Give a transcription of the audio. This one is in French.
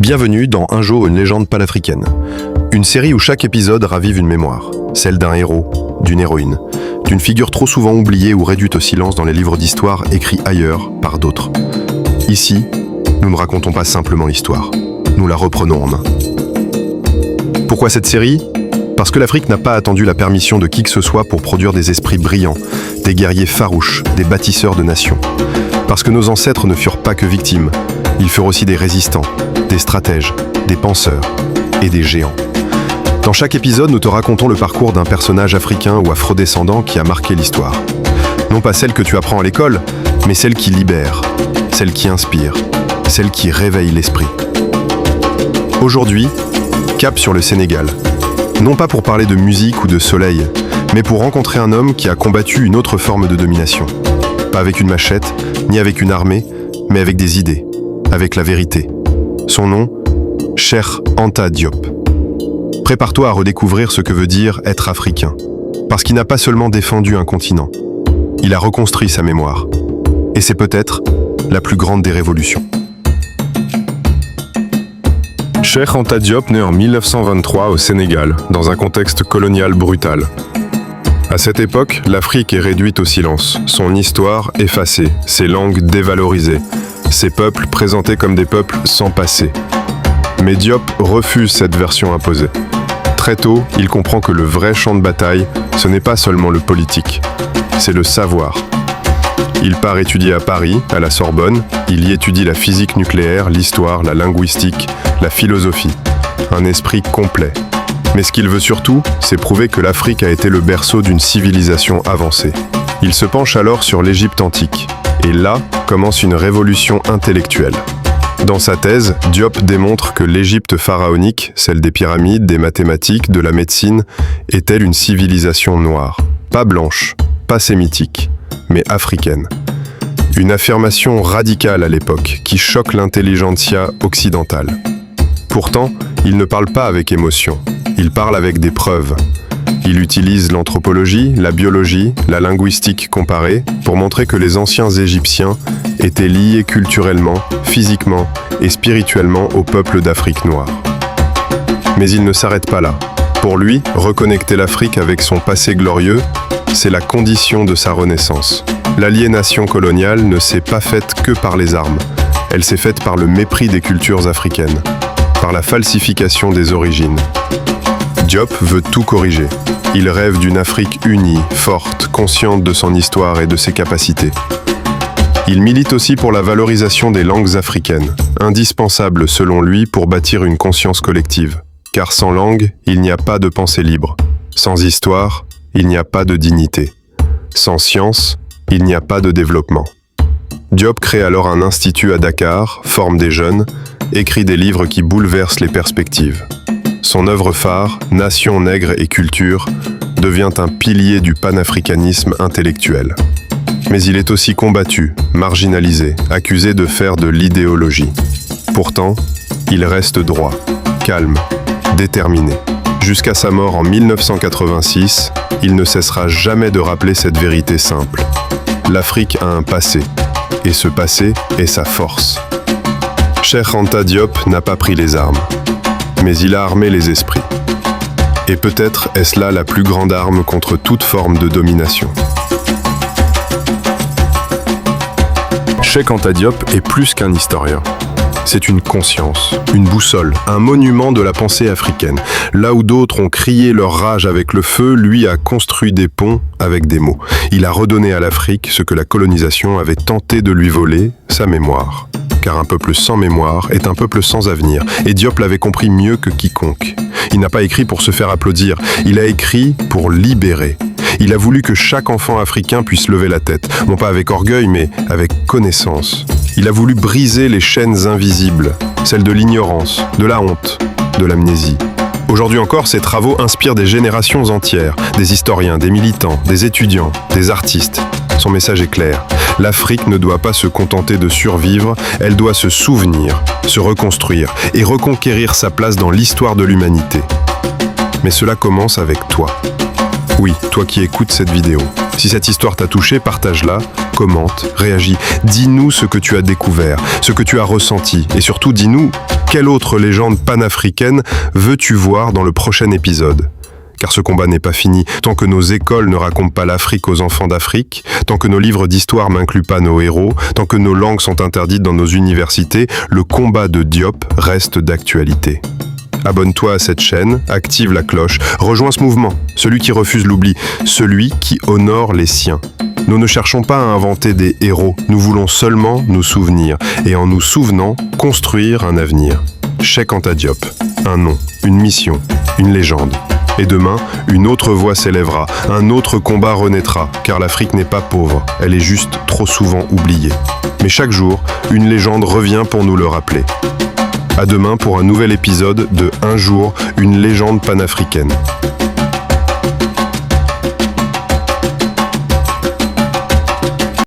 Bienvenue dans Un jour une légende panafricaine. Une série où chaque épisode ravive une mémoire, celle d'un héros, d'une héroïne, d'une figure trop souvent oubliée ou réduite au silence dans les livres d'histoire écrits ailleurs par d'autres. Ici, nous ne racontons pas simplement l'histoire, nous la reprenons en main. Pourquoi cette série ? Parce que l'Afrique n'a pas attendu la permission de qui que ce soit pour produire des esprits brillants, des guerriers farouches, des bâtisseurs de nations. Parce que nos ancêtres ne furent pas que victimes, ils furent aussi des résistants, des stratèges, des penseurs et des géants. Dans chaque épisode, nous te racontons le parcours d'un personnage africain ou afrodescendant qui a marqué l'histoire. Non pas celle que tu apprends à l'école, mais celle qui libère, celle qui inspire, celle qui réveille l'esprit. Aujourd'hui, cap sur le Sénégal. Non pas pour parler de musique ou de soleil, mais pour rencontrer un homme qui a combattu une autre forme de domination. Pas avec une machette, ni avec une armée, mais avec des idées, avec la vérité. Son nom, Cheikh Anta Diop. Prépare-toi à redécouvrir ce que veut dire être africain. Parce qu'il n'a pas seulement défendu un continent, il a reconstruit sa mémoire. Et c'est peut-être la plus grande des révolutions. Cheikh Anta Diop naît en 1923 au Sénégal, dans un contexte colonial brutal. À cette époque, l'Afrique est réduite au silence, son histoire effacée, ses langues dévalorisées, ses peuples présentés comme des peuples sans passé. Mais Diop refuse cette version imposée. Très tôt, il comprend que le vrai champ de bataille, ce n'est pas seulement le politique, c'est le savoir. Il part étudier à Paris, à la Sorbonne. Il y étudie la physique nucléaire, l'histoire, la linguistique, la philosophie. Un esprit complet. Mais ce qu'il veut surtout, c'est prouver que l'Afrique a été le berceau d'une civilisation avancée. Il se penche alors sur l'Égypte antique. Et là, commence une révolution intellectuelle. Dans sa thèse, Diop démontre que l'Égypte pharaonique, celle des pyramides, des mathématiques, de la médecine, est-elle une civilisation noire. Pas blanche, pas sémitique, mais africaine. Une affirmation radicale à l'époque, qui choque l'intelligentsia occidentale. Pourtant, il ne parle pas avec émotion, il parle avec des preuves. Il utilise l'anthropologie, la biologie, la linguistique comparée pour montrer que les anciens Égyptiens étaient liés culturellement, physiquement et spirituellement au peuple d'Afrique noire. Mais il ne s'arrête pas là. Pour lui, reconnecter l'Afrique avec son passé glorieux, c'est la condition de sa renaissance. L'aliénation coloniale ne s'est pas faite que par les armes. Elle s'est faite par le mépris des cultures africaines, par la falsification des origines. Diop veut tout corriger. Il rêve d'une Afrique unie, forte, consciente de son histoire et de ses capacités. Il milite aussi pour la valorisation des langues africaines, indispensable selon lui pour bâtir une conscience collective. Car sans langue, il n'y a pas de pensée libre. Sans histoire, il n'y a pas de dignité. Sans science, il n'y a pas de développement. Diop crée alors un institut à Dakar, forme des jeunes, écrit des livres qui bouleversent les perspectives. Son œuvre phare, Nation, nègre et culture, devient un pilier du panafricanisme intellectuel. Mais il est aussi combattu, marginalisé, accusé de faire de l'idéologie. Pourtant, il reste droit, calme, déterminé. Jusqu'à sa mort en 1986, il ne cessera jamais de rappeler cette vérité simple. L'Afrique a un passé, et ce passé est sa force. Cheikh Anta Diop n'a pas pris les armes, mais il a armé les esprits. Et peut-être est-ce là la plus grande arme contre toute forme de domination. Cheikh Anta Diop est plus qu'un historien. C'est une conscience, une boussole, un monument de la pensée africaine. Là où d'autres ont crié leur rage avec le feu, lui a construit des ponts avec des mots. Il a redonné à l'Afrique ce que la colonisation avait tenté de lui voler, sa mémoire. Car un peuple sans mémoire est un peuple sans avenir. Et Diop l'avait compris mieux que quiconque. Il n'a pas écrit pour se faire applaudir, il a écrit pour libérer. Il a voulu que chaque enfant africain puisse lever la tête, non pas avec orgueil, mais avec connaissance. Il a voulu briser les chaînes invisibles, celles de l'ignorance, de la honte, de l'amnésie. Aujourd'hui encore, ses travaux inspirent des générations entières, des historiens, des militants, des étudiants, des artistes. Son message est clair. L'Afrique ne doit pas se contenter de survivre, elle doit se souvenir, se reconstruire et reconquérir sa place dans l'histoire de l'humanité. Mais cela commence avec toi. Oui, toi qui écoutes cette vidéo. Si cette histoire t'a touché, partage-la, commente, réagis. Dis-nous ce que tu as découvert, ce que tu as ressenti. Et surtout, dis-nous quelle autre légende panafricaine veux-tu voir dans le prochain épisode. Car ce combat n'est pas fini. Tant que nos écoles ne racontent pas l'Afrique aux enfants d'Afrique, tant que nos livres d'histoire n'incluent pas nos héros, tant que nos langues sont interdites dans nos universités, le combat de Diop reste d'actualité. Abonne-toi à cette chaîne, active la cloche, rejoins ce mouvement, celui qui refuse l'oubli, celui qui honore les siens. Nous ne cherchons pas à inventer des héros, nous voulons seulement nous souvenir, et en nous souvenant, construire un avenir. Cheikh Anta Diop, un nom, une mission, une légende. Et demain, une autre voix s'élèvera, un autre combat renaîtra, car l'Afrique n'est pas pauvre, elle est juste trop souvent oubliée. Mais chaque jour, une légende revient pour nous le rappeler. À demain pour un nouvel épisode de Un jour, une légende panafricaine.